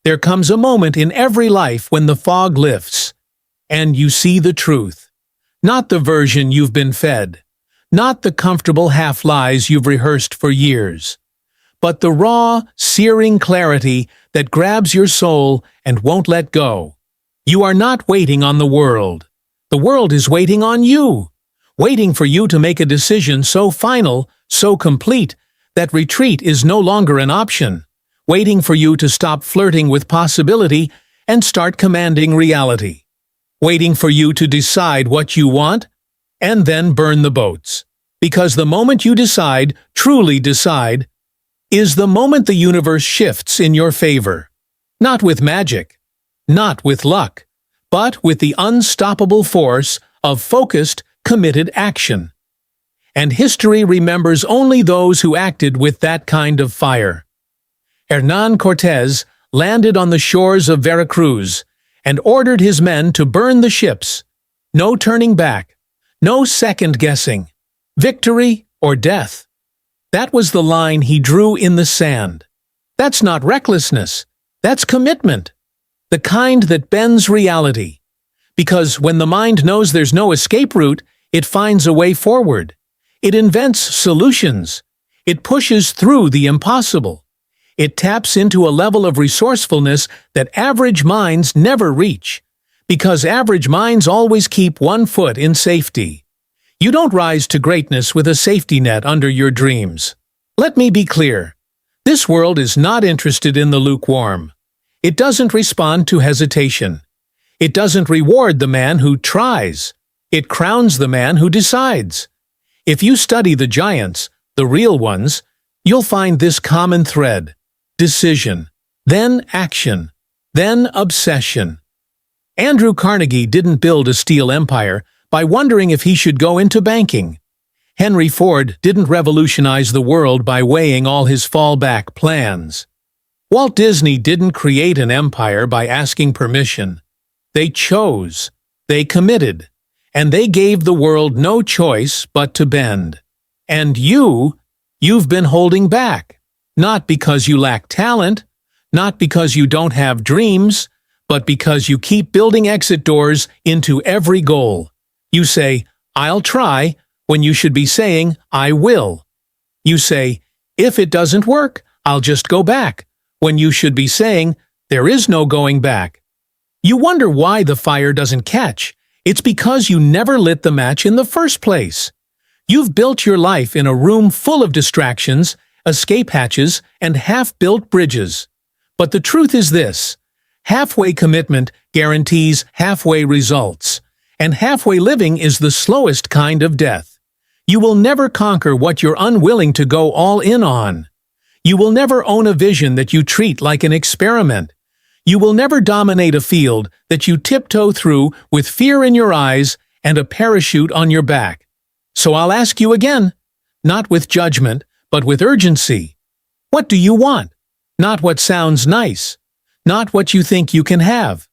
There comes a moment in every life when the fog lifts, and you see the truth. Not the version you've been fed, not the comfortable half-lies you've rehearsed for years, but the raw, searing clarity that grabs your soul and won't let go. You are not waiting on the world. The world is waiting on you, waiting for you to make a decision so final, so complete, that retreat is no longer an option, waiting for you to stop flirting with possibility and start commanding reality, waiting for you to decide what you want and then burn the boats. Because the moment you decide, truly decide, is the moment the universe shifts in your favor. Not with magic, not with luck, but with the unstoppable force of focused, committed action. And history remembers only those who acted with that kind of fire. Hernán Cortés landed on the shores of Veracruz and ordered his men to burn the ships. No turning back, no second-guessing, victory or death. That was the line he drew in the sand. That's not recklessness, that's commitment, the kind that bends reality. Because when the mind knows there's no escape route, it finds a way forward. It invents solutions. It pushes through the impossible. It taps into a level of resourcefulness that average minds never reach, because average minds always keep one foot in safety. You don't rise to greatness with a safety net under your dreams. Let me be clear. This world is not interested in the lukewarm. It doesn't respond to hesitation. It doesn't reward the man who tries. It crowns the man who decides. If you study the giants, the real ones, you'll find this common thread: decision, then action, then obsession. Andrew Carnegie didn't build a steel empire by wondering if he should go into banking. Henry Ford didn't revolutionize the world by weighing all his fallback plans. Walt Disney didn't create an empire by asking permission. They chose, they committed, and they gave the world no choice but to bend. And you've been holding back. Not because you lack talent, not because you don't have dreams, but because you keep building exit doors into every goal. You say, "I'll try," when you should be saying, "I will." You say, "If it doesn't work, I'll just go back," when you should be saying, "There is no going back." You wonder why the fire doesn't catch. It's because you never lit the match in the first place. You've built your life in a room full of distractions, escape hatches, and half-built bridges. But the truth is this: halfway commitment guarantees halfway results, and halfway living is the slowest kind of death. You will never conquer what you're unwilling to go all in on. You will never own a vision that you treat like an experiment. You will never dominate a field that you tiptoe through with fear in your eyes and a parachute on your back. So I'll ask you again, not with judgment, but with urgency. What do you want? Not what sounds nice. Not what you think you can have.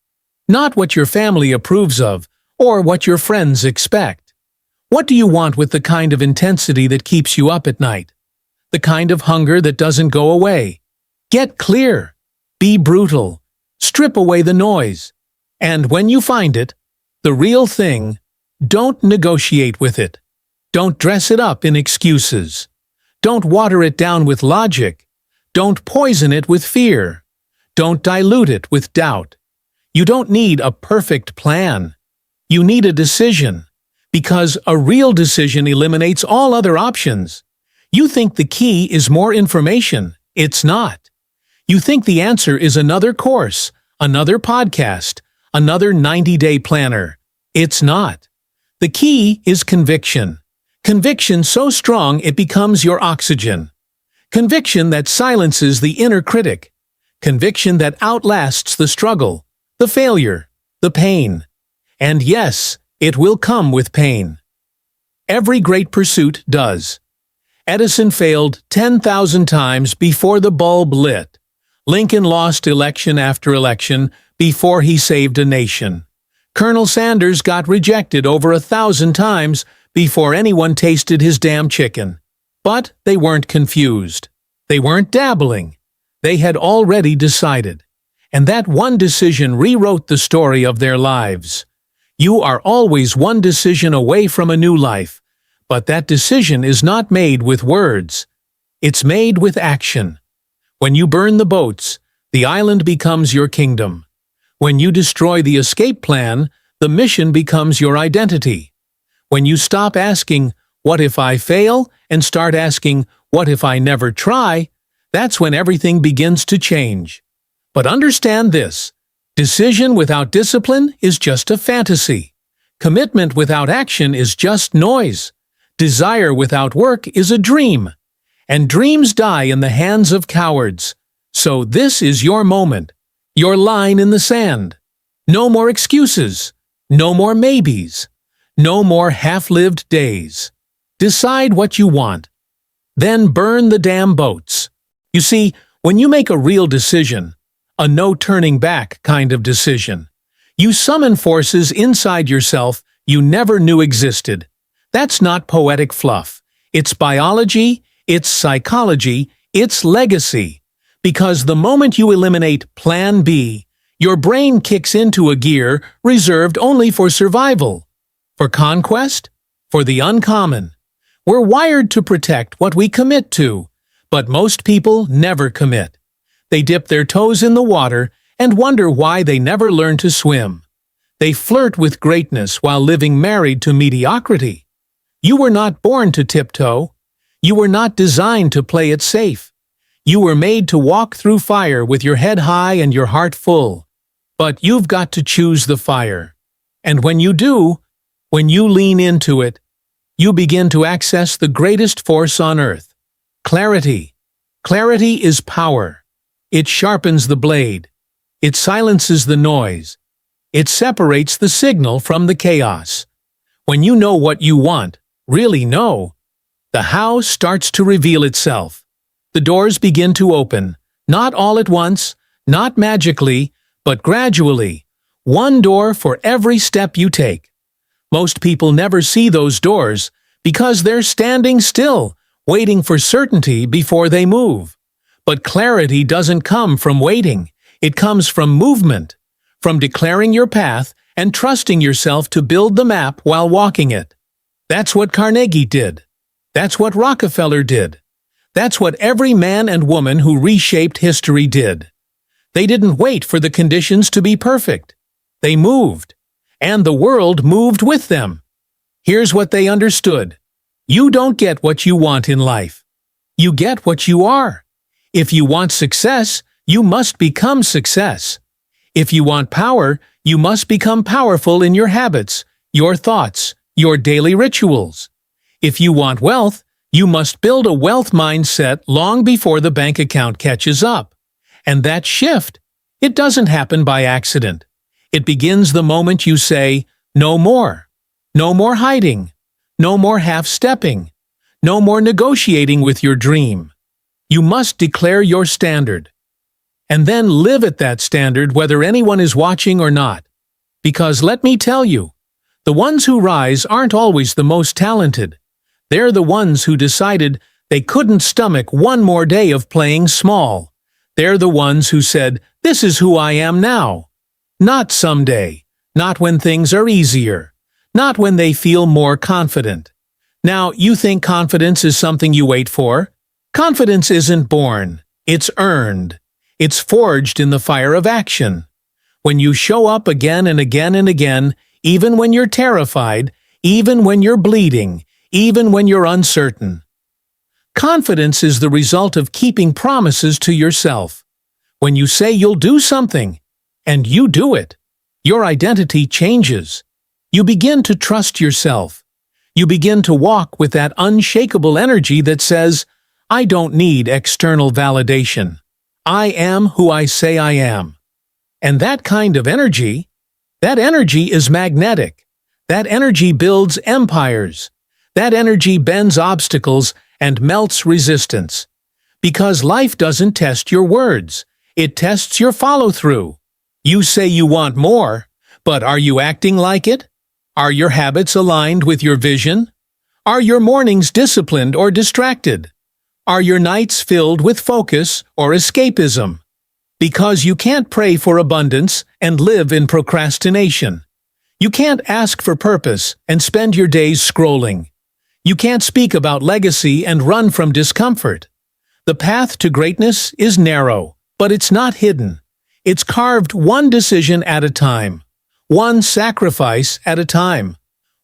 Not what your family approves of, or what your friends expect. What do you want with the kind of intensity that keeps you up at night? The kind of hunger that doesn't go away. Get clear. Be brutal. Strip away the noise. And when you find it, the real thing, don't negotiate with it. Don't dress it up in excuses. Don't water it down with logic. Don't poison it with fear. Don't dilute it with doubt. You don't need a perfect plan. You need a decision, because a real decision eliminates all other options. You think the key is more information. It's not. You think the answer is another course, another podcast, another 90-day planner. It's not. The key is conviction. Conviction so strong it becomes your oxygen. Conviction that silences the inner critic. Conviction that outlasts the struggle, the failure, the pain. And yes, it will come with pain. Every great pursuit does. Edison failed 10,000 times before the bulb lit. Lincoln lost election after election before he saved a nation. Colonel Sanders got rejected over 1,000 times before anyone tasted his damn chicken. But they weren't confused. They weren't dabbling. They had already decided. And that one decision rewrote the story of their lives. You are always one decision away from a new life, but that decision is not made with words. It's made with action. When you burn the boats, the island becomes your kingdom. When you destroy the escape plan, the mission becomes your identity. When you stop asking, "What if I fail?" and start asking, "What if I never try?" that's when everything begins to change. But understand this: decision without discipline is just a fantasy. Commitment without action is just noise. Desire without work is a dream. And dreams die in the hands of cowards. So this is your moment, your line in the sand. No more excuses. No more maybes. No more half-lived days. Decide what you want. Then burn the damn boats. You see, when you make a real decision, a no-turning-back kind of decision, you summon forces inside yourself you never knew existed. That's not poetic fluff. It's biology, it's psychology, it's legacy. Because the moment you eliminate Plan B, your brain kicks into a gear reserved only for survival. For conquest? For the uncommon. We're wired to protect what we commit to, but most people never commit. They dip their toes in the water and wonder why they never learn to swim. They flirt with greatness while living married to mediocrity. You were not born to tiptoe. You were not designed to play it safe. You were made to walk through fire with your head high and your heart full. But you've got to choose the fire. And when you do, when you lean into it, you begin to access the greatest force on earth. Clarity. Clarity is power. It sharpens the blade. It silences the noise. It separates the signal from the chaos. When you know what you want, really know, the how starts to reveal itself. The doors begin to open, not all at once, not magically, but gradually, one door for every step you take. Most people never see those doors because they're standing still, waiting for certainty before they move. But clarity doesn't come from waiting. It comes from movement, from declaring your path and trusting yourself to build the map while walking it. That's what Carnegie did. That's what Rockefeller did. That's what every man and woman who reshaped history did. They didn't wait for the conditions to be perfect. They moved, and the world moved with them. Here's what they understood. You don't get what you want in life. You get what you are. If you want success, you must become success. If you want power, you must become powerful in your habits, your thoughts, your daily rituals. If you want wealth, you must build a wealth mindset long before the bank account catches up. And that shift, it doesn't happen by accident. It begins the moment you say, no more. No more hiding. No more half-stepping. No more negotiating with your dream. You must declare your standard. And then live at that standard whether anyone is watching or not. Because let me tell you, the ones who rise aren't always the most talented. They're the ones who decided they couldn't stomach one more day of playing small. They're the ones who said, "This is who I am now." Not someday. Not when things are easier. Not when they feel more confident. Now, you think confidence is something you wait for? Confidence isn't born. It's earned. It's forged in the fire of action. When you show up again and again and again, even when you're terrified, even when you're bleeding, even when you're uncertain. Confidence is the result of keeping promises to yourself. When you say you'll do something, and you do it, your identity changes. You begin to trust yourself. You begin to walk with that unshakable energy that says, I don't need external validation. I am who I say I am. And that kind of energy, that energy is magnetic. That energy builds empires. That energy bends obstacles and melts resistance. Because life doesn't test your words. It tests your follow-through. You say you want more, but are you acting like it? Are your habits aligned with your vision? Are your mornings disciplined or distracted? Are your nights filled with focus or escapism? Because you can't pray for abundance and live in procrastination. You can't ask for purpose and spend your days scrolling. You can't speak about legacy and run from discomfort. The path to greatness is narrow, but it's not hidden. It's carved one decision at a time, one sacrifice at a time,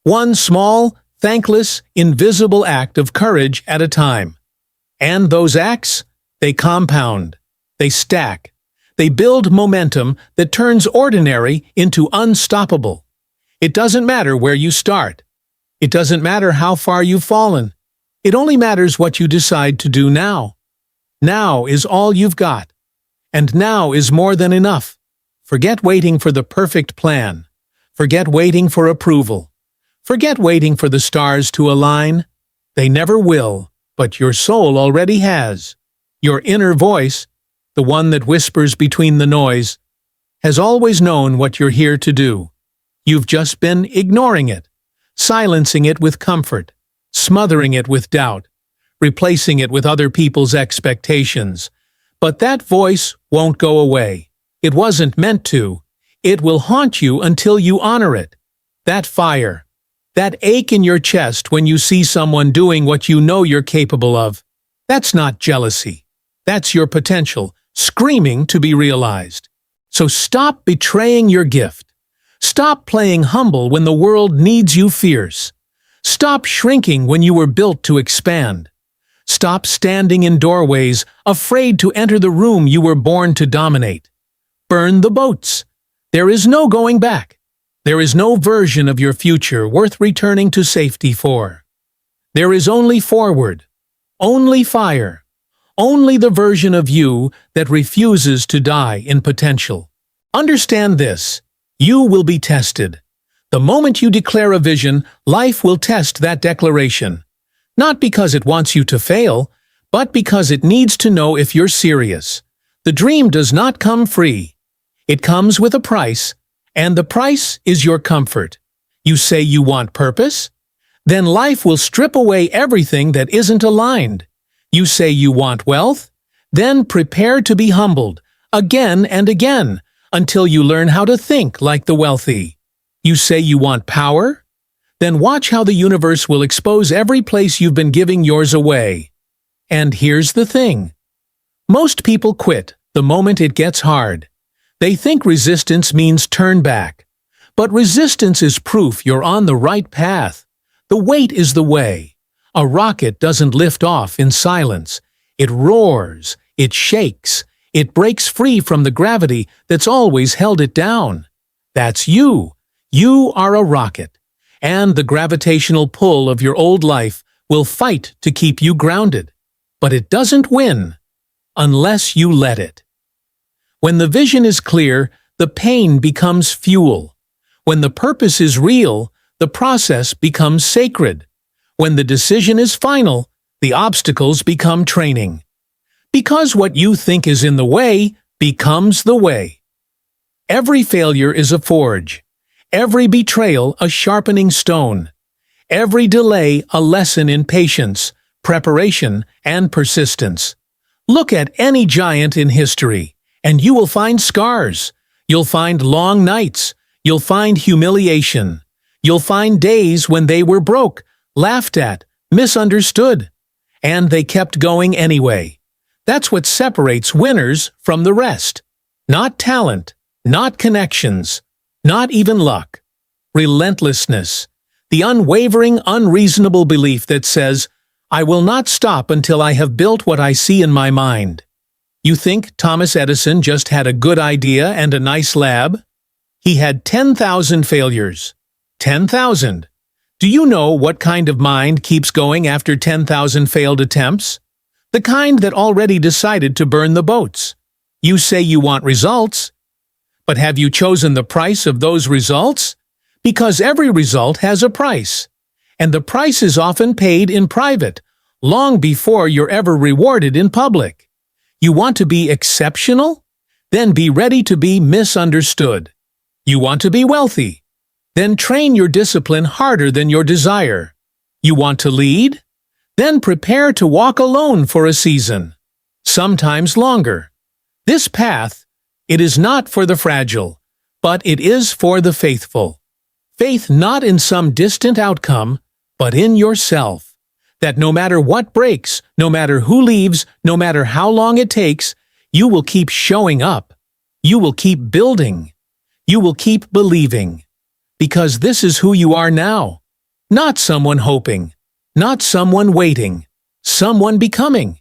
one small, thankless, invisible act of courage at a time. And those acts, they compound, they stack, they build momentum that turns ordinary into unstoppable. It doesn't matter where you start. It doesn't matter how far you've fallen. It only matters what you decide to do now. Now is all you've got. And now is more than enough. Forget waiting for the perfect plan. Forget waiting for approval. Forget waiting for the stars to align. They never will, but your soul already has. Your inner voice, the one that whispers between the noise, has always known what you're here to do. You've just been ignoring it, silencing it with comfort, smothering it with doubt, replacing it with other people's expectations. But that voice won't go away. It wasn't meant to. It will haunt you until you honor it. That fire, that ache in your chest when you see someone doing what you know you're capable of, that's not jealousy. That's your potential, screaming to be realized. So stop betraying your gift. Stop playing humble when the world needs you fierce. Stop shrinking when you were built to expand. Stop standing in doorways, afraid to enter the room you were born to dominate. Burn the boats. There is no going back. There is no version of your future worth returning to safety for. There is only forward, only fire, only the version of you that refuses to die in potential. Understand this. You will be tested. The moment you declare a vision, life will test that declaration. Not because it wants you to fail, but because it needs to know if you're serious. The dream does not come free. It comes with a price, and the price is your comfort. You say you want purpose? Then life will strip away everything that isn't aligned. You say you want wealth? Then prepare to be humbled, again and again, until you learn how to think like the wealthy. You say you want power? Then watch how the universe will expose every place you've been giving yours away. And here's the thing. Most people quit the moment it gets hard. They think resistance means turn back. But resistance is proof you're on the right path. The wait is the way. A rocket doesn't lift off in silence. It roars, it shakes, it breaks free from the gravity that's always held it down. That's you. You are a rocket. And the gravitational pull of your old life will fight to keep you grounded. But it doesn't win unless you let it. When the vision is clear, the pain becomes fuel. When the purpose is real, the process becomes sacred. When the decision is final, the obstacles become training. Because what you think is in the way becomes the way. Every failure is a forge. Every betrayal a sharpening stone. Every delay a lesson in patience, preparation, and persistence. Look at any giant in history, and you will find scars. You'll find long nights. You'll find humiliation. You'll find days when they were broke, laughed at, misunderstood. And they kept going anyway. That's what separates winners from the rest. Not talent, not connections, not even luck. Relentlessness. The unwavering, unreasonable belief that says, I will not stop until I have built what I see in my mind. You think Thomas Edison just had a good idea and a nice lab? He had 10,000 failures. 10,000. Do you know what kind of mind keeps going after 10,000 failed attempts? The kind that already decided to burn the boats. You say you want results, but have you chosen the price of those results? Because every result has a price, and the price is often paid in private, long before you're ever rewarded in public. You want to be exceptional? Then be ready to be misunderstood. You want to be wealthy? Then train your discipline harder than your desire. You want to lead? Then prepare to walk alone for a season, sometimes longer. This path, It is not for the fragile, but it is for the faithful. Faith not in some distant outcome, but in yourself. That no matter what breaks, no matter who leaves, no matter how long it takes, you will keep showing up. You will keep building. You will keep believing. Because this is who you are now. Not someone hoping. Not someone waiting. Someone becoming.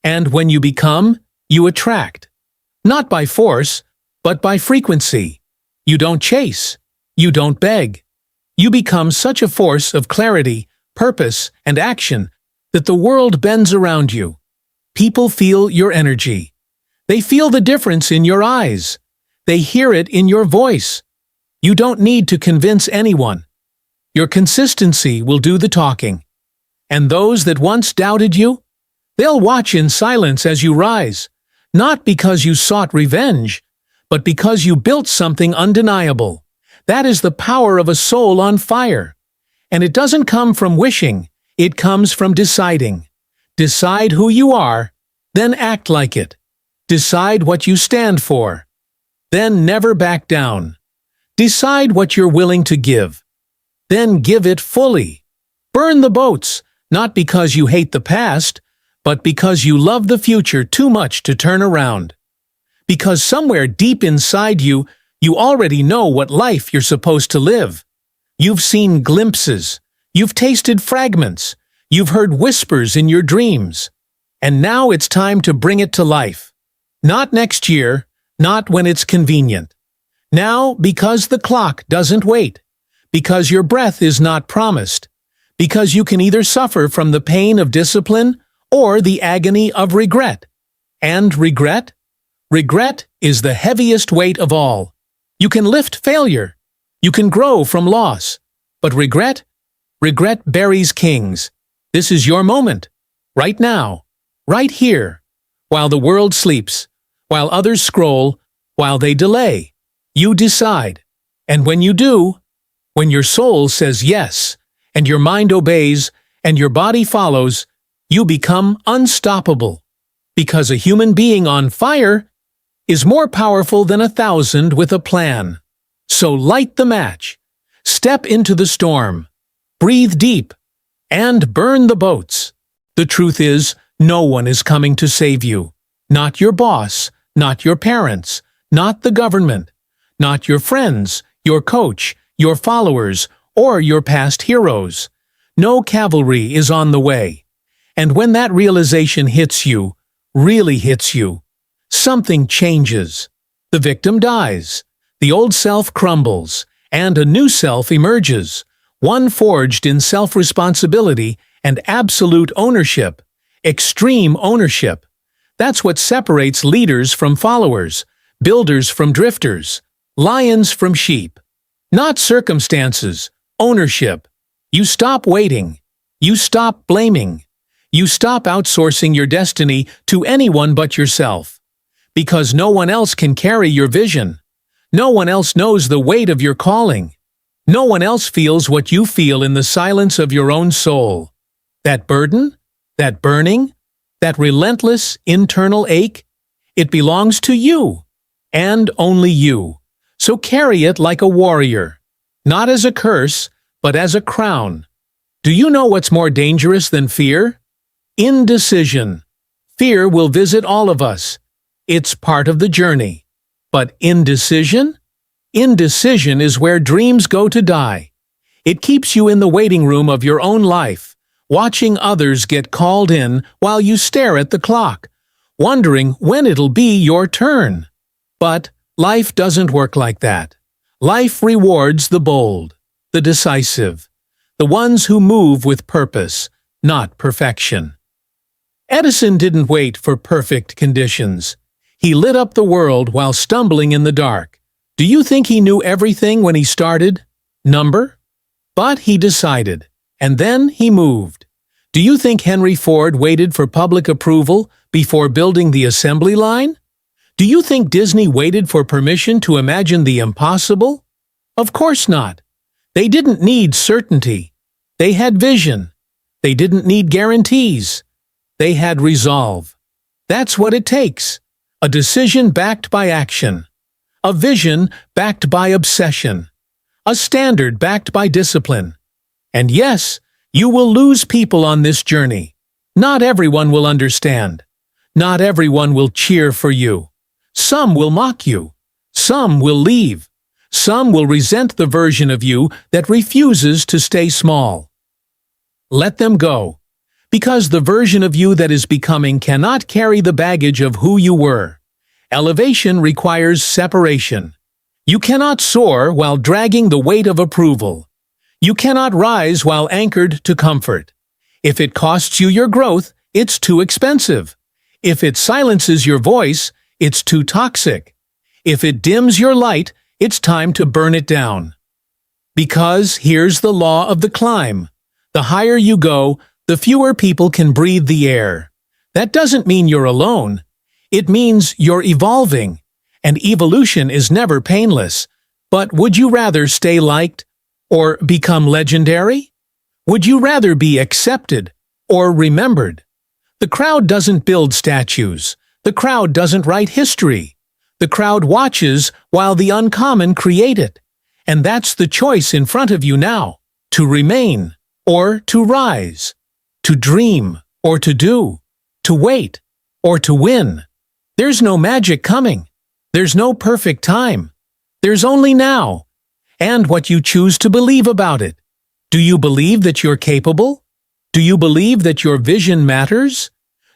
And when you become, you attract. Not by force, but by frequency. You don't chase. You don't beg. You become such a force of clarity, purpose, and action that the world bends around you. People feel your energy. They feel the difference in your eyes. They hear it in your voice. You don't need to convince anyone. Your consistency will do the talking. And those that once doubted you, they'll watch in silence as you rise, not because you sought revenge, but because you built something undeniable. That is the power of a soul on fire. And it doesn't come from wishing, it comes from deciding. Decide who you are, then act like it. Decide what you stand for, then never back down. Decide what you're willing to give, then give it fully. Burn the boats, not because you hate the past, but because you love the future too much to turn around. Because somewhere deep inside you, you already know what life you're supposed to live. You've seen glimpses. You've tasted fragments. You've heard whispers in your dreams. And now it's time to bring it to life. Not next year, not when it's convenient. Now, because the clock doesn't wait. Because your breath is not promised. Because you can either suffer from the pain of discipline or the agony of regret. And regret? Regret is the heaviest weight of all. You can lift failure. You can grow from loss. But regret? Regret buries kings. This is your moment. Right now. Right here. While the world sleeps. While others scroll. While they delay. You decide. And when you do, when your soul says yes, and your mind obeys, and your body follows, you become unstoppable. Because a human being on fire is more powerful than 1,000 with a plan. So light the match, step into the storm, breathe deep, and burn the boats. The truth is, no one is coming to save you. Not your boss, not your parents, not the government, not your friends, your coach, your followers, or your past heroes. No cavalry is on the way. And when that realization hits you, really hits you, something changes. The victim dies. The old self crumbles, and a new self emerges, one forged in self-responsibility and absolute ownership, extreme ownership. That's what separates leaders from followers, builders from drifters, lions from sheep. Not circumstances, ownership. You stop waiting. You stop blaming. You stop outsourcing your destiny to anyone but yourself. Because no one else can carry your vision. No one else knows the weight of your calling. No one else feels what you feel in the silence of your own soul. That burden, that burning, that relentless internal ache, it belongs to you, and only you. So carry it like a warrior, not as a curse, but as a crown. Do you know what's more dangerous than fear? Indecision. Fear will visit all of us. It's part of the journey. But indecision? Indecision is where dreams go to die. It keeps you in the waiting room of your own life, watching others get called in while you stare at the clock, wondering when it'll be your turn. But life doesn't work like that. Life rewards the bold, the decisive, the ones who move with purpose, not perfection. Edison didn't wait for perfect conditions. He lit up the world while stumbling in the dark. Do you think he knew everything when he started? Number? But he decided, and then he moved. Do you think Henry Ford waited for public approval before building the assembly line? Do you think Disney waited for permission to imagine the impossible? Of course not. They didn't need certainty. They had vision. They didn't need guarantees. They had resolve. That's what it takes. a decision backed by action, a vision backed by obsession, a standard backed by discipline. And yes, you will lose people on this journey. Not everyone will understand. Not everyone will cheer for you. Some will mock you. Some will leave. Some will resent the version of you that refuses to stay small. Let them go, because the version of you that is becoming cannot carry the baggage of who you were. Elevation requires separation. You cannot soar while dragging the weight of approval. You cannot rise while anchored to comfort. If it costs you your growth, it's too expensive. If it silences your voice, it's too toxic. If it dims your light, it's time to burn it down. Because here's the law of the climb. The higher you go, the fewer people can breathe the air. That doesn't mean you're alone. It means you're evolving. And evolution is never painless. But would you rather stay liked or become legendary? Would you rather be accepted or remembered? The crowd doesn't build statues. The crowd doesn't write history. The crowd watches while the uncommon create it. And that's the choice in front of you now, to remain or to rise, to dream or to do, to wait or to win. There's no magic coming. There's no perfect time. There's only now, and what you choose to believe about it. Do you believe that you're capable? Do you believe that your vision matters?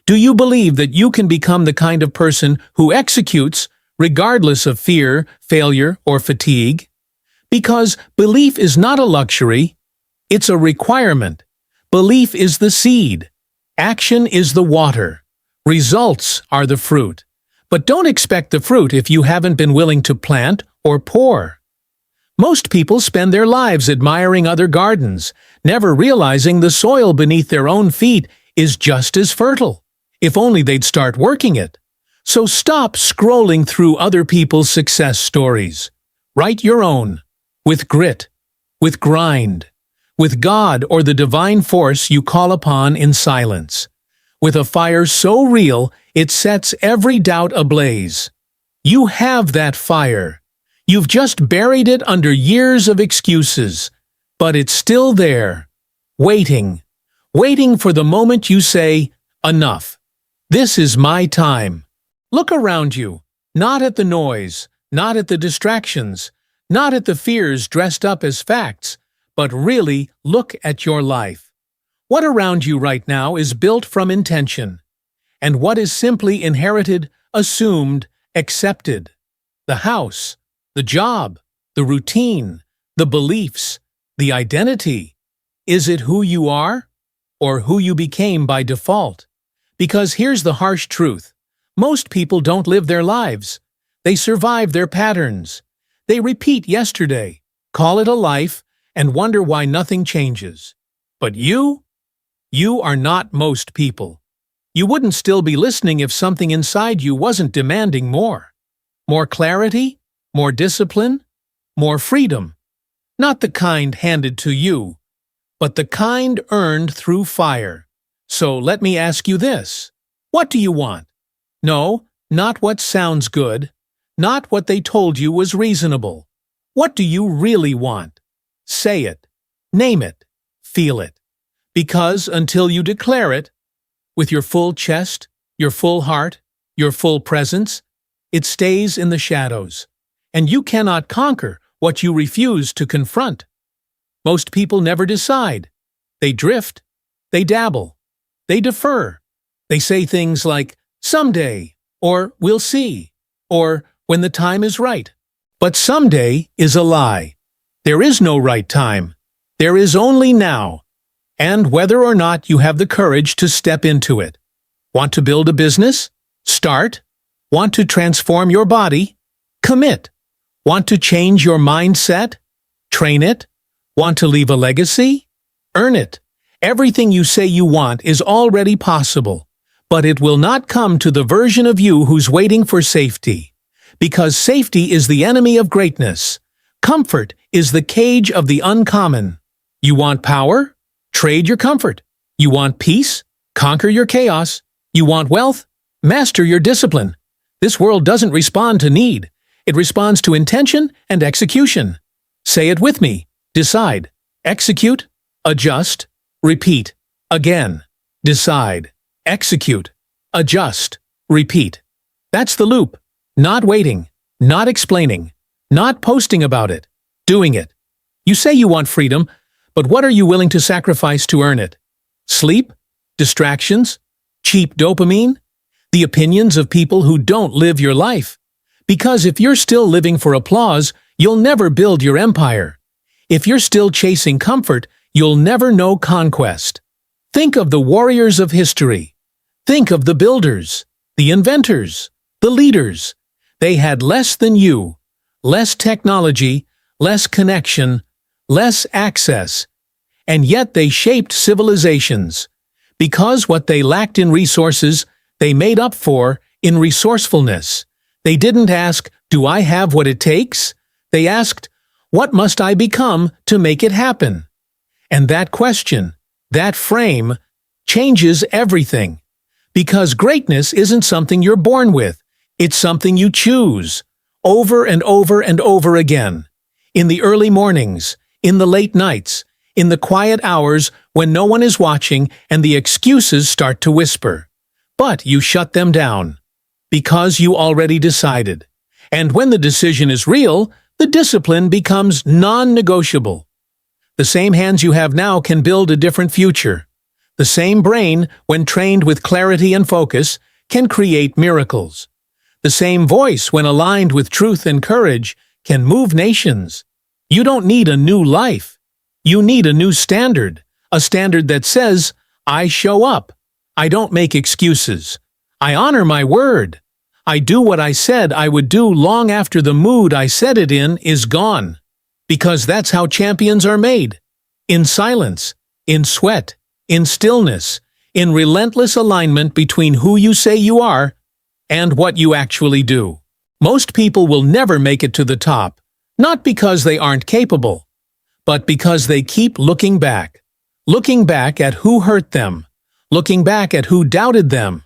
Do you believe that you can become the kind of person who executes regardless of fear, failure, or fatigue? Because belief is not a luxury, it's a requirement. Belief is the seed. Action is the water. Results are the fruit. But don't expect the fruit if you haven't been willing to plant or pour. Most people spend their lives admiring other gardens, never realizing the soil beneath their own feet is just as fertile, if only they'd start working it. So stop scrolling through other people's success stories. Write your own, with grit, with grind, with God or the divine force you call upon in silence, with a fire so real it sets every doubt ablaze. You have that fire. You've just buried it under years of excuses, but it's still there, waiting for the moment you say, enough. This is my time. Look around you, not at the noise, not at the distractions, not at the fears dressed up as facts, but really look at your life. What around you right now is built from intention, and what is simply inherited, assumed, accepted. The house, the job, the routine, the beliefs, the identity. Is it who you are, or who you became by default? Because here's the harsh truth. Most people don't live their lives. They survive their patterns. They repeat yesterday, call it a life, and wonder why nothing changes. But you are not most people. You wouldn't still be listening if something inside you wasn't demanding more. More clarity, more discipline, more freedom. Not the kind handed to you, but the kind earned through fire. So let me ask you this. What do you want? No, not what sounds good. Not what they told you was reasonable. What do you really want? Say it. Name it. Feel it. Because until you declare it, with your full chest, your full heart, your full presence, it stays in the shadows. And you cannot conquer what you refuse to confront. Most people never decide. They drift. They dabble. They defer. They say things like, someday, or we'll see, or when the time is right. But someday is a lie. There is no right time. There is only now. And whether or not you have the courage to step into it. Want to build a business? Start. Want to transform your body? Commit. Want to change your mindset? Train it. Want to leave a legacy? Earn it. Everything you say you want is already possible, but it will not come to the version of you who's waiting for safety. Because safety is the enemy of greatness. Comfort is the cage of the uncommon. You want power? Trade your comfort. You want peace? Conquer your chaos. You want wealth? Master your discipline. This world doesn't respond to need. It responds to intention and execution. Say it with me. Decide. Execute. Adjust. Repeat. Again. Decide. Execute. Adjust. Repeat. That's the loop. Not waiting. Not explaining. Not posting about it. Doing it. You say you want freedom, but what are you willing to sacrifice to earn it? Sleep? Distractions? Cheap dopamine? The opinions of people who don't live your life? Because if you're still living for applause, you'll never build your empire. If you're still chasing comfort, you'll never know conquest. Think of the warriors of history. Think of the builders, the inventors, the leaders. They had less than you, less technology, less connection, less access, and yet they shaped civilizations. Because what they lacked in resources, they made up for in resourcefulness. They didn't ask, "Do I have what it takes?" They asked, "What must I become to make it happen?" And that question, that frame, changes everything. Because greatness isn't something you're born with. It's something you choose, over and over and over again. In the early mornings, in the late nights, in the quiet hours when no one is watching and the excuses start to whisper. But you shut them down. Because you already decided. And when the decision is real, the discipline becomes non-negotiable. The same hands you have now can build a different future. The same brain, when trained with clarity and focus, can create miracles. The same voice, when aligned with truth and courage, can move nations. You don't need a new life. You need a new standard. A standard that says, "I show up. I don't make excuses. I honor my word. I do what I said I would do long after the mood I said it in is gone." Because that's how champions are made. In silence, in sweat, in stillness, in relentless alignment between who you say you are and what you actually do. Most people will never make it to the top, not because they aren't capable, but because they keep looking back at who hurt them, looking back at who doubted them,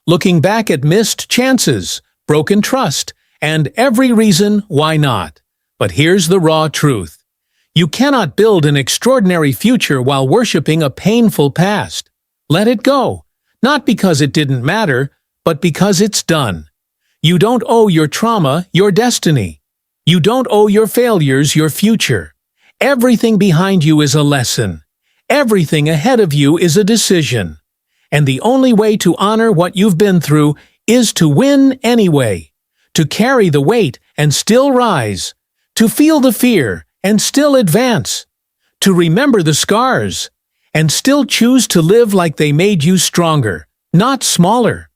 looking back at missed chances, broken trust, and every reason why not. But here's the raw truth. You cannot build an extraordinary future while worshiping a painful past. Let it go, not because it didn't matter, but because it's done. You don't owe your trauma your destiny. You don't owe your failures your future. Everything behind you is a lesson. Everything ahead of you is a decision. And the only way to honor what you've been through is to win anyway, to carry the weight and still rise, to feel the fear and still advance, to remember the scars and still choose to live like they made you stronger, not smaller,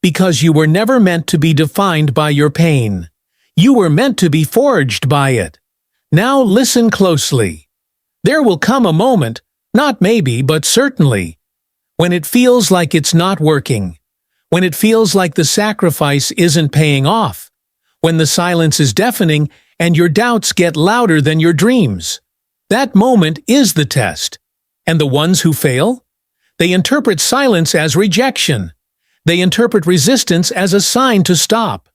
because you were never meant to be defined by your pain. You were meant to be forged by it. Now listen closely. There will come a moment, not maybe but certainly, when it feels like it's not working, when it feels like the sacrifice isn't paying off, when the silence is deafening and your doubts get louder than your dreams. That moment is the test. And the ones who fail? They interpret silence as rejection. They interpret resistance as a sign to stop.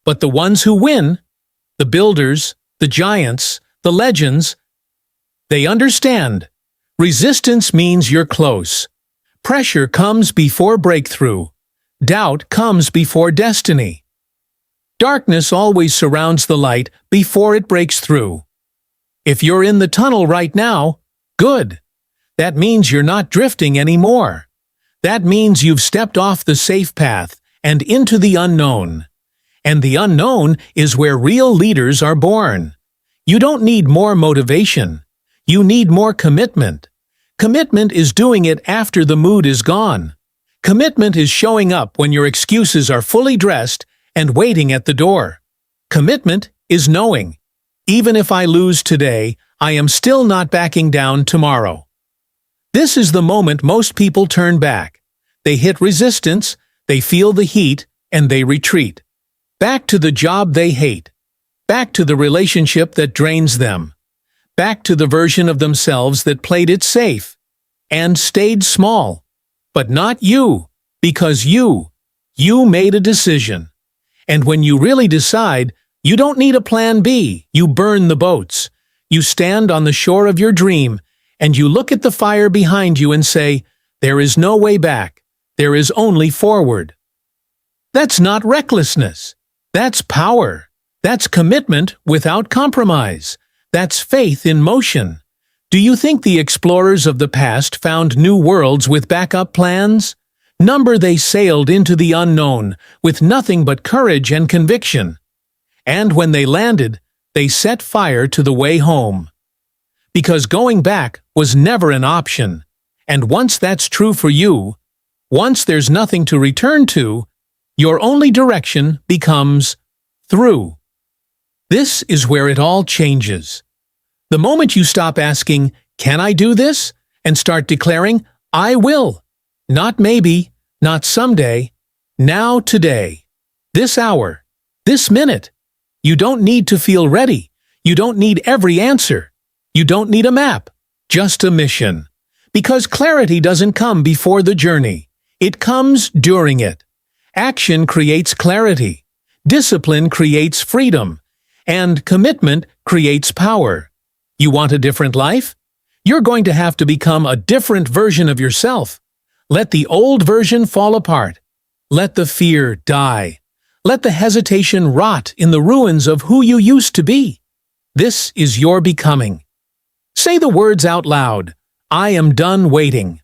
But the ones who win, the builders, the giants, the legends, they understand. Resistance means you're close. Pressure comes before breakthrough. Doubt comes before destiny. Darkness always surrounds the light before it breaks through. If you're in the tunnel right now, good. That means you're not drifting anymore. That means you've stepped off the safe path and into the unknown. And the unknown is where real leaders are born. You don't need more motivation. You need more commitment. Commitment is doing it after the mood is gone. Commitment is showing up when your excuses are fully dressed and waiting at the door. Commitment is knowing, even if I lose today, I am still not backing down tomorrow. This is the moment most people turn back. They hit resistance, they feel the heat, and they retreat. Back to the job they hate. Back to the relationship that drains them. Back to the version of themselves that played it safe and stayed small. But not you, because you made a decision. And when you really decide, you don't need a plan B. You burn the boats. You stand on the shore of your dream, and you look at the fire behind you and say, "There is no way back. There is only forward." That's not recklessness. That's power. That's commitment without compromise. That's faith in motion. Do you think the explorers of the past found new worlds with backup plans? Number they sailed into the unknown with nothing but courage and conviction. And when they landed, they set fire to the way home. Because going back was never an option. And once that's true for you, once there's nothing to return to, your only direction becomes through. This is where it all changes. The moment you stop asking, "Can I do this?" and start declaring, "I will." Not maybe, not someday, now today. This hour, this minute. You don't need to feel ready. You don't need every answer. You don't need a map, just a mission. Because clarity doesn't come before the journey. It comes during it. Action creates clarity. Discipline creates freedom. And commitment creates power. You want a different life? You're going to have to become a different version of yourself. Let the old version fall apart. Let the fear die. Let the hesitation rot in the ruins of who you used to be. This is your becoming. Say the words out loud. I am done waiting.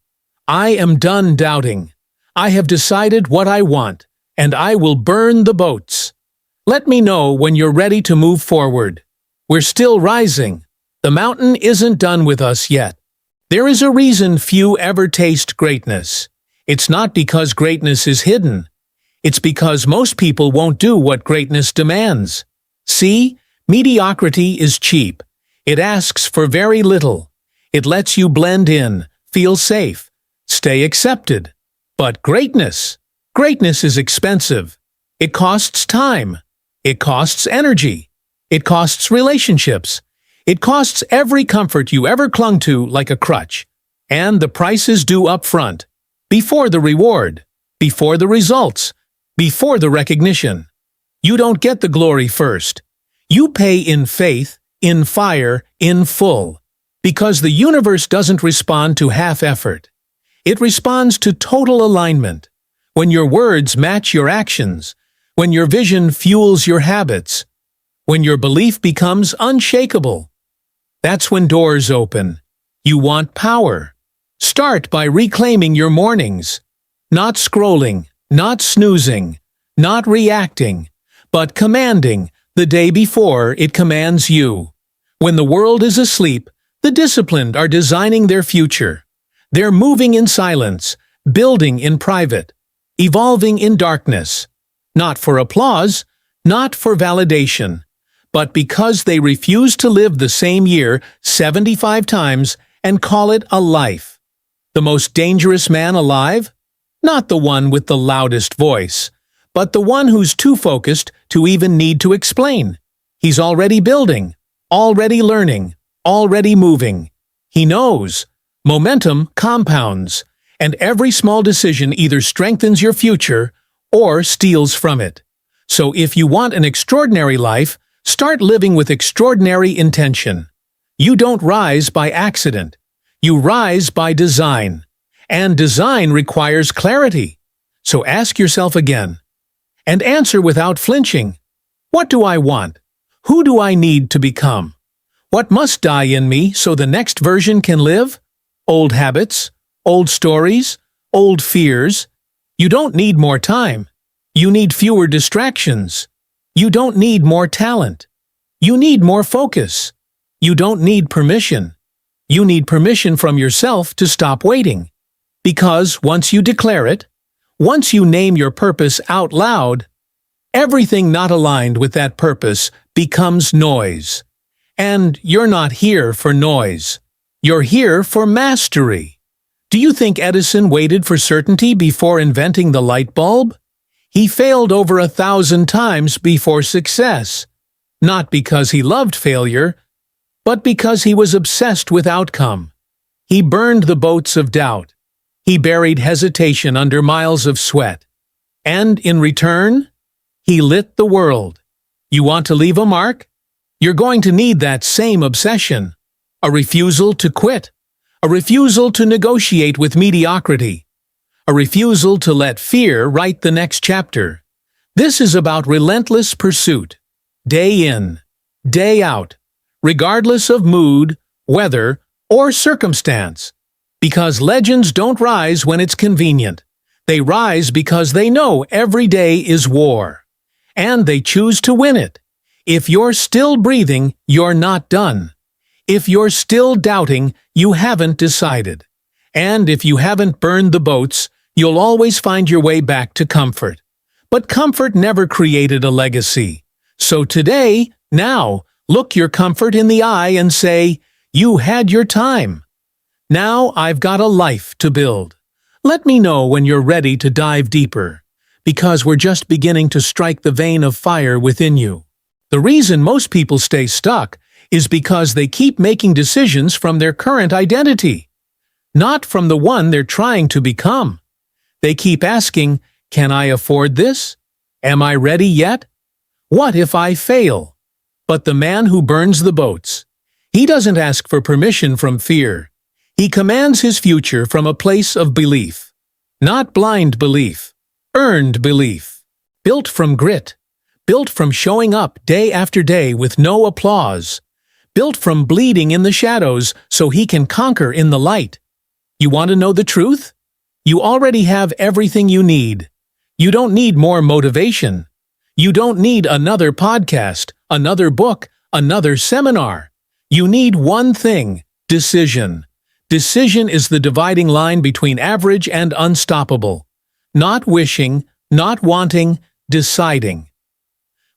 I am done doubting. I have decided what I want, and I will burn the boats. Let me know when you're ready to move forward. We're still rising. The mountain isn't done with us yet. There is a reason few ever taste greatness. It's not because greatness is hidden. It's because most people won't do what greatness demands. See, mediocrity is cheap. It asks for very little. It lets you blend in, feel safe, stay accepted. But greatness is expensive. It costs time. It costs energy. It costs relationships. It costs every comfort you ever clung to like a crutch. And the price is due up front, before the reward, before the results, before the recognition. You don't get the glory first. You pay in faith, in fire, in full. Because the universe doesn't respond to half effort. It responds to total alignment. When your words match your actions, when your vision fuels your habits, when your belief becomes unshakable. That's when doors open. You want power. Start by reclaiming your mornings. Not scrolling, not snoozing, not reacting, but commanding the day before it commands you. When the world is asleep, the disciplined are designing their future. They're moving in silence, building in private, evolving in darkness. Not for applause, not for validation, but because they refuse to live the same year 75 times and call it a life. The most dangerous man alive? Not the one with the loudest voice, but the one who's too focused to even need to explain. He's already building, already learning, already moving. He knows. Momentum compounds, and every small decision either strengthens your future or steals from it. So if you want an extraordinary life, start living with extraordinary intention. You don't rise by accident. You rise by design. And design requires clarity. So ask yourself again. And answer without flinching. What do I want? Who do I need to become? What must die in me so the next version can live? Old habits, old stories, old fears. You don't need more time. You need fewer distractions. You don't need more talent. You need more focus. You don't need permission. You need permission from yourself to stop waiting. Because once you declare it, once you name your purpose out loud, everything not aligned with that purpose becomes noise. And you're not here for noise. You're here for mastery. Do you think Edison waited for certainty before inventing the light bulb? He failed over 1,000 times before success. Not because he loved failure, but because he was obsessed with outcome. He burned the boats of doubt. He buried hesitation under miles of sweat. And in return, He lit the world. You want to leave a mark? You're going to need that same obsession. A refusal to quit. A refusal to negotiate with mediocrity. A refusal to let fear write the next chapter. This is about relentless pursuit. Day in, day out, regardless of mood, weather, or circumstance. Because legends don't rise when it's convenient. They rise because they know every day is war. And they choose to win it. If you're still breathing, you're not done. If you're still doubting, you haven't decided. And if you haven't burned the boats, you'll always find your way back to comfort. But comfort never created a legacy. So today, now, look your comfort in the eye and say, you had your time. Now I've got a life to build. Let me know when you're ready to dive deeper, because we're just beginning to strike the vein of fire within you. The reason most people stay stuck is because they keep making decisions from their current identity, not from the one they're trying to become. They keep asking, can I afford this? Am I ready yet? What if I fail? But the man who burns the boats, he doesn't ask for permission from fear. He commands his future from a place of belief. Not blind belief, earned belief. Built from grit. Built from showing up day after day with no applause. Built from bleeding in the shadows so he can conquer in the light. You want to know the truth? You already have everything you need. You don't need more motivation. You don't need another podcast, another book, another seminar. You need one thing: decision. Decision is the dividing line between average and unstoppable. Not wishing, not wanting, deciding.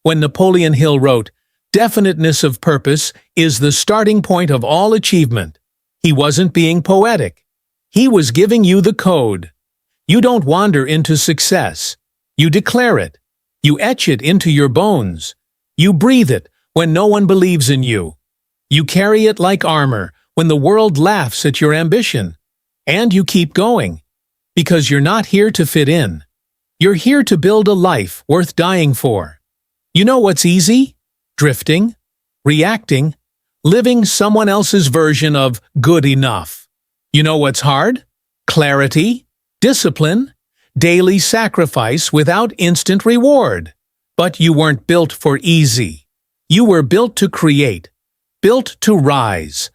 When Napoleon Hill wrote, "Definiteness of purpose is the starting point of all achievement," he wasn't being poetic. He was giving you the code. You don't wander into success. You declare it. You etch it into your bones. You breathe it when no one believes in you. You carry it like armor when the world laughs at your ambition. And you keep going. Because you're not here to fit in. You're here to build a life worth dying for. You know what's easy? Drifting, reacting, living someone else's version of good enough. You know what's hard? Clarity, discipline, daily sacrifice without instant reward. But you weren't built for easy. You were built to create, built to rise,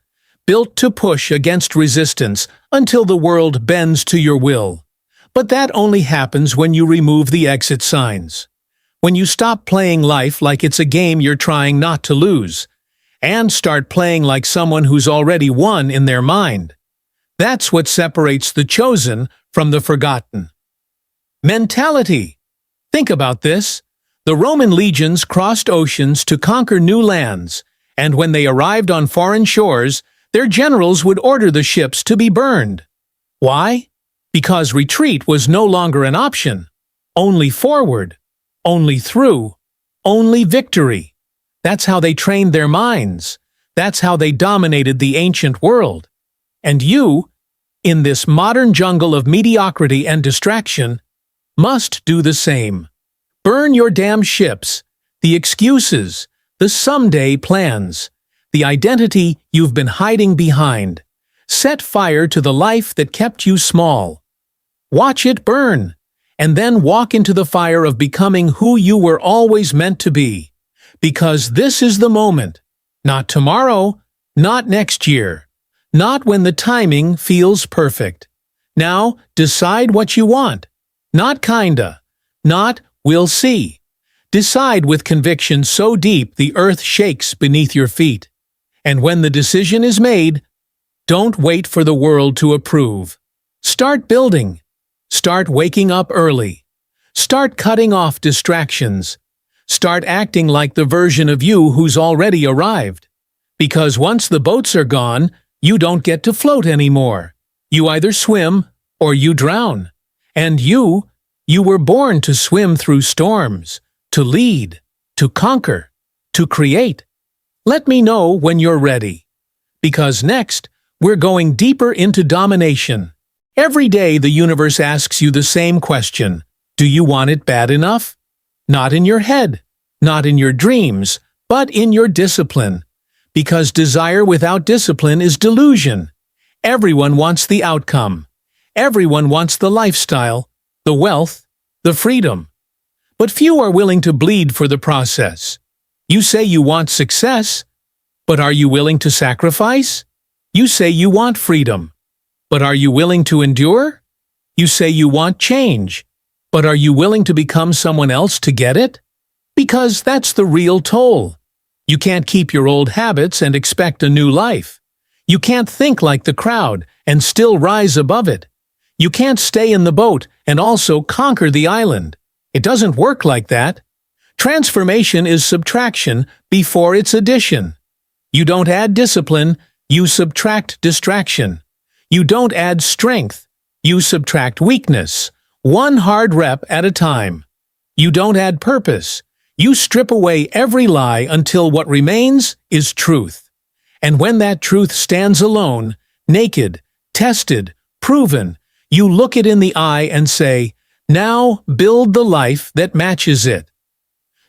built to push against resistance until the world bends to your will. But that only happens when you remove the exit signs. When you stop playing life like it's a game you're trying not to lose, and start playing like someone who's already won in their mind. That's what separates the chosen from the forgotten. Mentality. Think about this. The Roman legions crossed oceans to conquer new lands, and when they arrived on foreign shores, their generals would order the ships to be burned. Why? Because retreat was no longer an option. Only forward. Only through. Only victory. That's how they trained their minds. That's how they dominated the ancient world. And you, in this modern jungle of mediocrity and distraction, must do the same. Burn your damn ships, the excuses, the someday plans, the identity you've been hiding behind. Set fire to the life that kept you small. Watch it burn, and then walk into the fire of becoming who you were always meant to be. Because this is the moment. Not tomorrow, not next year, not when the timing feels perfect. Now, decide what you want. Not kinda, not we'll see. Decide with conviction so deep the earth shakes beneath your feet. And when the decision is made, don't wait for the world to approve. Start building. Start waking up early. Start cutting off distractions. Start acting like the version of you who's already arrived. Because once the boats are gone, you don't get to float anymore. You either swim or you drown. And you were born to swim through storms, to lead, to conquer, to create. Let me know when you're ready. Because next, we're going deeper into domination. Every day the universe asks you the same question. Do you want it bad enough? Not in your head, not in your dreams, but in your discipline. Because desire without discipline is delusion. Everyone wants the outcome. Everyone wants the lifestyle, the wealth, the freedom. But few are willing to bleed for the process. You say you want success, but are you willing to sacrifice? You say you want freedom, but are you willing to endure? You say you want change, but are you willing to become someone else to get it? Because that's the real toll. You can't keep your old habits and expect a new life. You can't think like the crowd and still rise above it. You can't stay in the boat and also conquer the island. It doesn't work like that. Transformation is subtraction before it's addition. You don't add discipline, you subtract distraction. You don't add strength, you subtract weakness, one hard rep at a time. You don't add purpose, you strip away every lie until what remains is truth. And when that truth stands alone, naked, tested, proven, you look it in the eye and say, now build the life that matches it.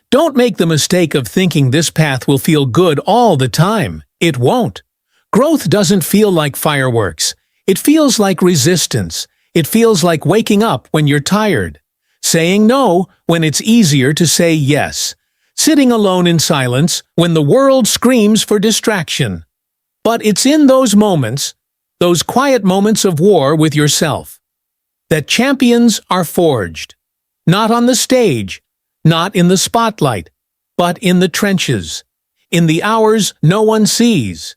Don't make the mistake of thinking this path will feel good all the time. It won't. Growth doesn't feel like fireworks. It feels like resistance. It feels like waking up when you're tired. Saying no when it's easier to say yes. Sitting alone in silence when the world screams for distraction. But it's in those moments, those quiet moments of war with yourself, that champions are forged. Not on the stage, not in the spotlight, but in the trenches. In the hours no one sees.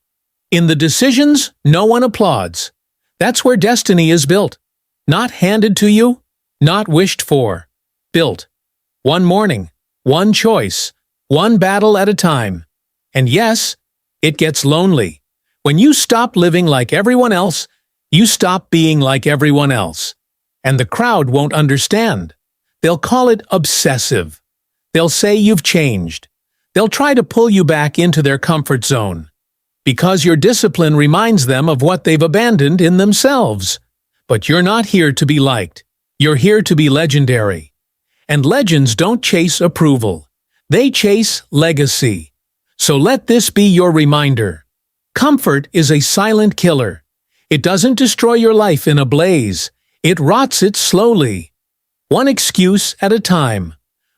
In the decisions no one applauds. That's where destiny is built. Not handed to you, not wished for. Built. One morning, one choice, one battle at a time. And yes, it gets lonely. When you stop living like everyone else, you stop being like everyone else. And the crowd won't understand. They'll call it obsessive. They'll say you've changed. They'll try to pull you back into their comfort zone. Because your discipline reminds them of what they've abandoned in themselves. But you're not here to be liked. You're here to be legendary. And legends don't chase approval. They chase legacy. So let this be your reminder. Comfort is a silent killer. It doesn't destroy your life in a blaze. It rots it slowly. One excuse at a time.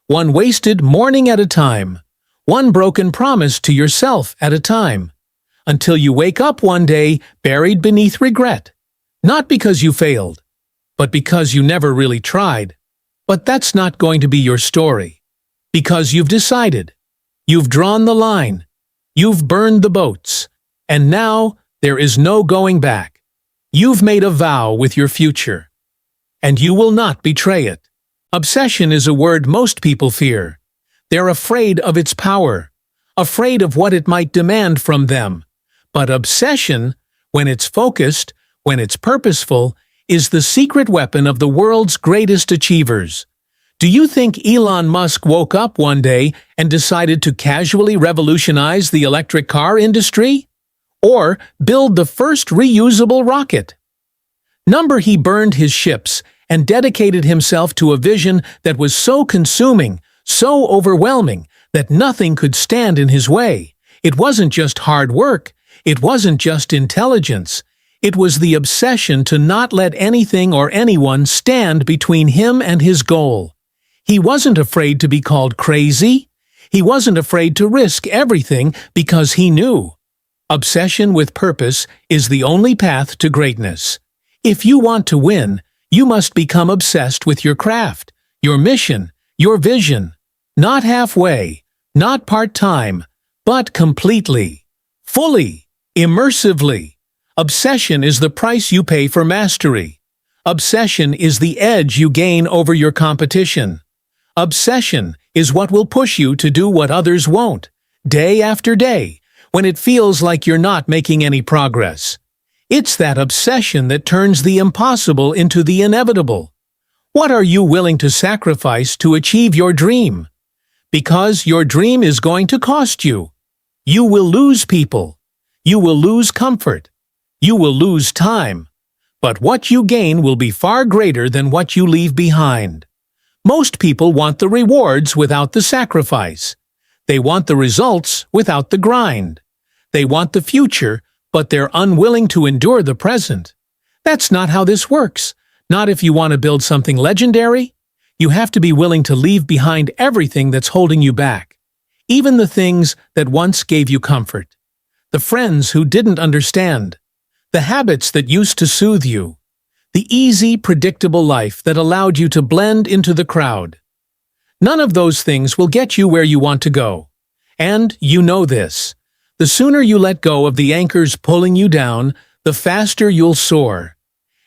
One wasted morning at a time. One broken promise to yourself at a time. Until you wake up one day buried beneath regret. Not because you failed, but because you never really tried. But that's not going to be your story. Because you've decided. You've drawn the line. You've burned the boats. And now there is no going back. You've made a vow with your future. And you will not betray it. Obsession is a word most people fear. They're afraid of its power. Afraid of what it might demand from them. But obsession, when it's focused, when it's purposeful, is the secret weapon of the world's greatest achievers. Do you think Elon Musk woke up one day and decided to casually revolutionize the electric car industry? Or build the first reusable rocket? He burned his ships and dedicated himself to a vision that was so consuming, so overwhelming, that nothing could stand in his way. It wasn't just hard work. It wasn't just intelligence. It was the obsession to not let anything or anyone stand between him and his goal. He wasn't afraid to be called crazy. He wasn't afraid to risk everything because he knew. Obsession with purpose is the only path to greatness. If you want to win, you must become obsessed with your craft, your mission, your vision. Not halfway, not part-time, but completely, fully, immersively. Obsession is the price you pay for mastery. Obsession is the edge you gain over your competition. Obsession is what will push you to do what others won't, day after day, when it feels like you're not making any progress. It's that obsession that turns the impossible into the inevitable. What are you willing to sacrifice to achieve your dream? Because your dream is going to cost you. You will lose people. You will lose comfort. You will lose time. But what you gain will be far greater than what you leave behind. Most people want the rewards without the sacrifice. They want the results without the grind. They want the future, but they're unwilling to endure the present. That's not how this works. Not if you want to build something legendary. You have to be willing to leave behind everything that's holding you back. Even the things that once gave you comfort. The friends who didn't understand. The habits that used to soothe you. The easy, predictable life that allowed you to blend into the crowd. None of those things will get you where you want to go. And you know this. The sooner you let go of the anchors pulling you down, the faster you'll soar.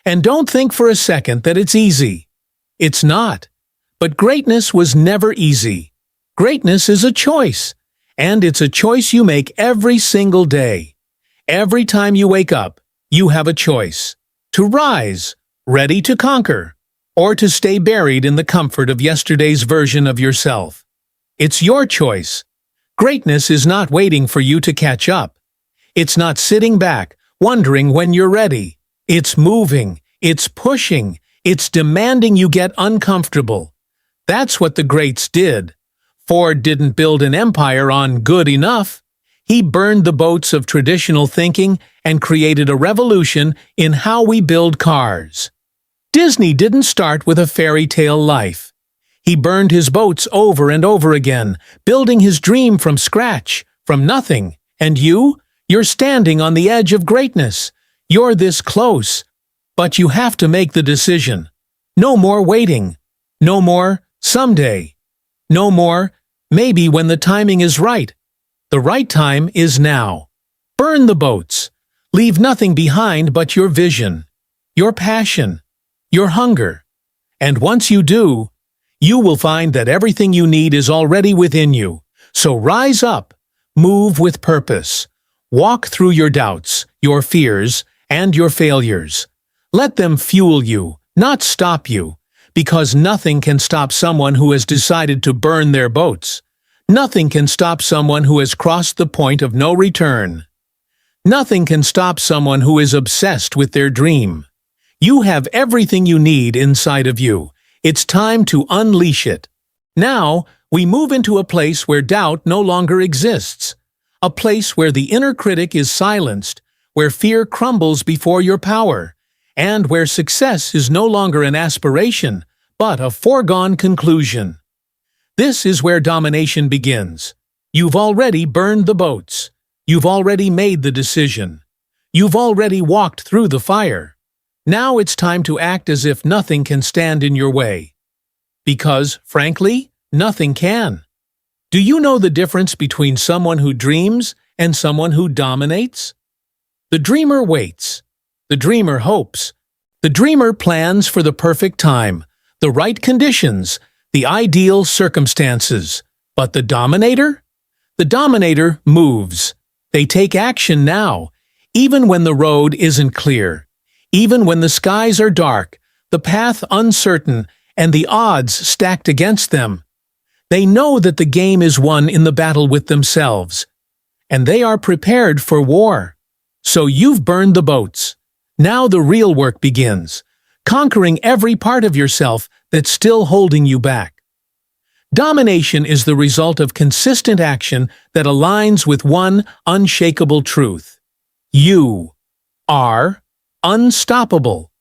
And don't think for a second that it's easy. It's not. But greatness was never easy. Greatness is a choice. And it's a choice you make every single day. Every time you wake up, you have a choice. To rise, ready to conquer, or to stay buried in the comfort of yesterday's version of yourself. It's your choice. Greatness is not waiting for you to catch up. It's not sitting back, wondering when you're ready. It's moving, it's pushing, it's demanding you get uncomfortable. That's what the greats did. Ford didn't build an empire on good enough. He burned the boats of traditional thinking and created a revolution in how we build cars. Disney didn't start with a fairy tale life. He burned his boats over and over again, building his dream from scratch, from nothing. And you're standing on the edge of greatness. You're this close. But you have to make the decision. No more waiting. No more someday. No more maybe when the timing is right. The right time is now. Burn the boats. Leave nothing behind but your vision, your passion, your hunger. And once you do, you will find that everything you need is already within you. So rise up, move with purpose. Walk through your doubts, your fears, and your failures. Let them fuel you, not stop you, because nothing can stop someone who has decided to burn their boats. Nothing can stop someone who has crossed the point of no return. Nothing can stop someone who is obsessed with their dream. You have everything you need inside of you. It's time to unleash it. Now, we move into a place where doubt no longer exists. A place where the inner critic is silenced, where fear crumbles before your power, and where success is no longer an aspiration, but a foregone conclusion. This is where domination begins. You've already burned the boats. You've already made the decision. You've already walked through the fire. Now it's time to act as if nothing can stand in your way. Because, frankly, nothing can. Do you know the difference between someone who dreams and someone who dominates? The dreamer waits. The dreamer hopes. The dreamer plans for the perfect time, the right conditions, the ideal circumstances. But the dominator? The dominator moves. They take action now, even when the road isn't clear, even when the skies are dark, the path uncertain, and the odds stacked against them. They know that the game is won in the battle with themselves, and they are prepared for war. So you've burned the boats. Now the real work begins, conquering every part of yourself that's still holding you back. Domination is the result of consistent action that aligns with one unshakable truth. You are unstoppable.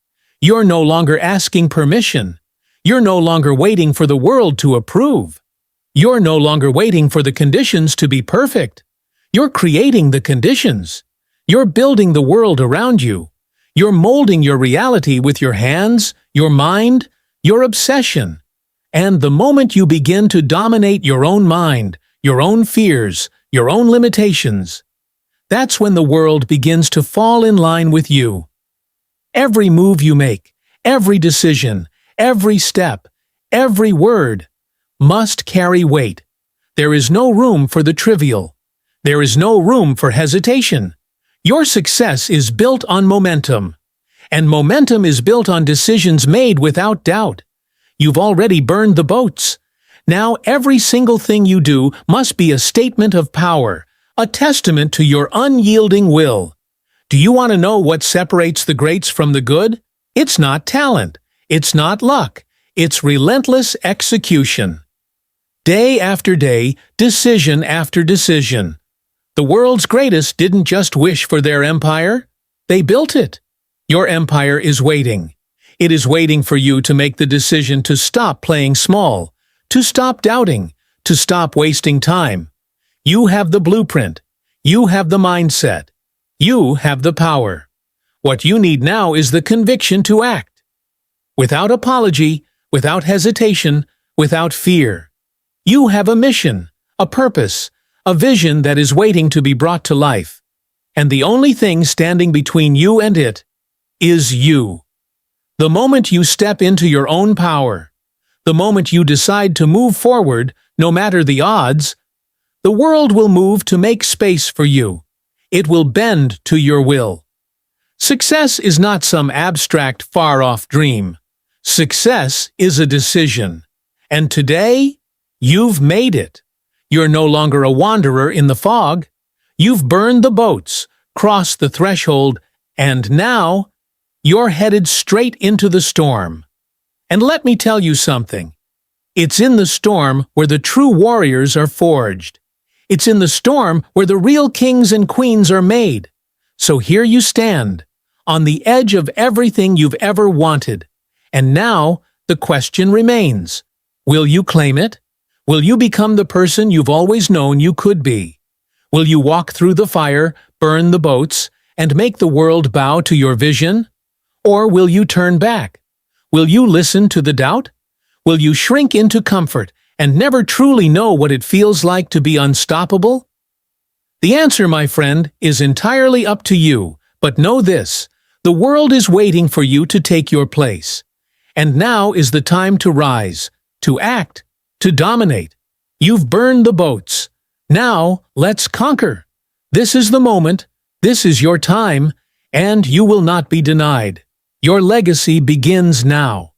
You're no longer asking permission. You're no longer waiting for the world to approve. You're no longer waiting for the conditions to be perfect. You're creating the conditions. You're building the world around you. You're molding your reality with your hands, your mind, your obsession. And the moment you begin to dominate your own mind, your own fears, your own limitations, that's when the world begins to fall in line with you. Every move you make, every decision, every step, every word must carry weight. There is no room for the trivial. There is no room for hesitation. Your success is built on momentum, and momentum is built on decisions made without doubt. You've already burned the boats. Now every single thing you do must be a statement of power, a testament to your unyielding will. Do you want to know what separates the greats from the good? It's not talent. It's not luck. It's relentless execution. Day after day, decision after decision. The world's greatest didn't just wish for their empire, they built it. Your empire is waiting. It is waiting for you to make the decision to stop playing small, to stop doubting, to stop wasting time. You have the blueprint. You have the mindset. You have the power. What you need now is the conviction to act. Without apology, without hesitation, without fear. You have a mission, a purpose, a vision that is waiting to be brought to life. And the only thing standing between you and it is you. The moment you step into your own power, the moment you decide to move forward, no matter the odds, the world will move to make space for you. It will bend to your will. Success is not some abstract, far-off dream. Success is a decision. And today, you've made it. You're no longer a wanderer in the fog. You've burned the boats, crossed the threshold, and now you're headed straight into the storm. And let me tell you something. It's in the storm where the true warriors are forged. It's in the storm where the real kings and queens are made. So here you stand, on the edge of everything you've ever wanted. And now, the question remains. Will you claim it? Will you become the person you've always known you could be? Will you walk through the fire, burn the boats, and make the world bow to your vision? Or will you turn back? Will you listen to the doubt? Will you shrink into comfort and never truly know what it feels like to be unstoppable? The answer, my friend, is entirely up to you, but know this, the world is waiting for you to take your place. And now is the time to rise, to act, to dominate. You've burned the boats. Now, let's conquer. This is the moment, this is your time, and you will not be denied. Your legacy begins now.